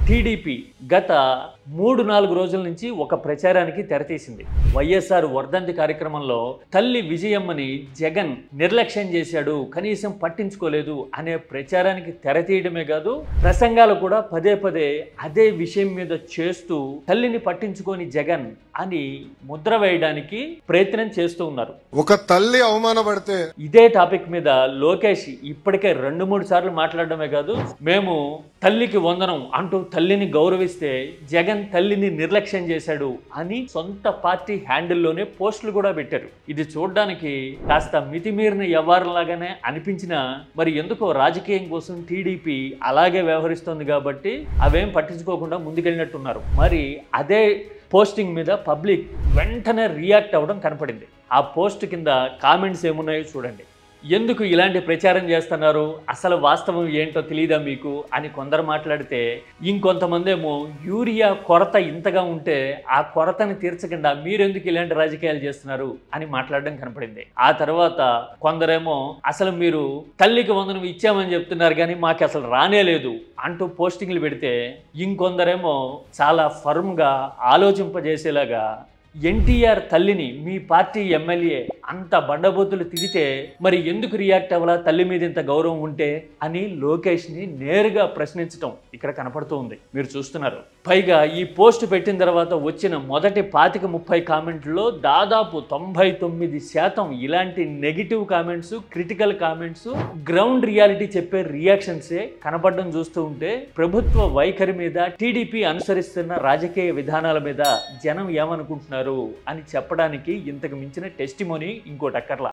TDP గత 3-4 రోజుల నుంచి ఒక ప్రచారానికి తెరతీసింది. వైఎస్ఆర్ వర్ధంతి కార్యక్రమంలో తల్లి విజయమ్మని జగన్ నిర్లక్ష్యం చేశాడు, కనీసం పట్టించుకోలేదు అనే ప్రచారానికి తెరతీయడమే కాదు, ప్రసంగాలు కూడా పదే పదే అదే విషయం మీద చేస్తూ తల్లిని పట్టించుకోని జగన్ అని ముద్ర వేయడానికి ప్రయత్నం చేస్తూ ఉన్నారు. ఒక తల్లి అవమానపడితే ఇదే టాపిక్ మీద లోకేష్ ఇప్పటికే 2-3 సార్లు మాట్లాడడమే కాదు, మేము తల్లికి వందనం అంటూ తల్లిని గౌరవిస్తే జగన్ తల్లిని నిర్లక్ష్యం చేశాడు అని సొంత పార్టీ హ్యాండిల్లోనే పోస్టులు కూడా పెట్టారు. ఇది చూడడానికి కాస్త మితిమీరిన వ్యవహారంలాగానే అనిపించినా మరి ఎందుకో రాజకీయం కోసం టీడీపీ అలాగే వ్యవహరిస్తోంది కాబట్టి అవేం పట్టించుకోకుండా ముందుకెళ్ళినట్టున్నారు. మరి అదే పోస్టింగ్ మీద పబ్లిక్ వెంటనే రియాక్ట్ అవ్వడం కనపడింది. ఆ పోస్ట్ కింద కామెంట్స్ ఏమున్నాయో చూడండి. ఎందుకు ఇలాంటి ప్రచారం చేస్తున్నారు, అసలు వాస్తవం ఏంటో తెలియదా మీకు అని కొందరు మాట్లాడితే, ఇంకొంతమంది ఏమో యూరియా కొరత ఇంతగా ఉంటే ఆ కొరతని తీర్చకుండా మీరెందుకు ఇలాంటి రాజకీయాలు చేస్తున్నారు అని మాట్లాడడం కనపడింది. ఆ తర్వాత కొందరేమో అసలు మీరు తల్లికి వందనం ఇచ్చామని చెప్తున్నారు కానీ మాకు అసలు రానే లేదు అంటూ పోస్టింగ్లు పెడితే, ఇంకొందరేమో చాలా ఫర్మ్గా ఆలోచింపజేసేలాగా ఎన్టీఆర్ తల్లిని మీ పార్టీ ఎమ్మెల్యే అంత బండబోతులు తిరిగితే మరి ఎందుకు రియాక్ట్ అవ్వాలా, తల్లి మీద ఇంత గౌరవం ఉంటే అని లోకేష్ని నేరుగా ప్రశ్నించడం ఇక్కడ కనపడుతూ ఉంది, మీరు చూస్తున్నారు. పైగా ఈ పోస్ట్ పెట్టిన తర్వాత వచ్చిన మొదటి 25-30 కామెంట్లో దాదాపు 99% ఇలాంటి negative comments, critical comments, ground reality చెప్పే రియాక్షన్సే కనపడడం చూస్తూ ఉంటే ప్రభుత్వ వైఖరి మీద, టీడీపీ అనుసరిస్తున్న రాజకీయ విధానాల మీద జనం ఏమనుకుంటున్నారు అని చెప్పడానికి ఇంతకు మించిన టెస్టిమోనీ ఇంకోటి అక్కర్లా.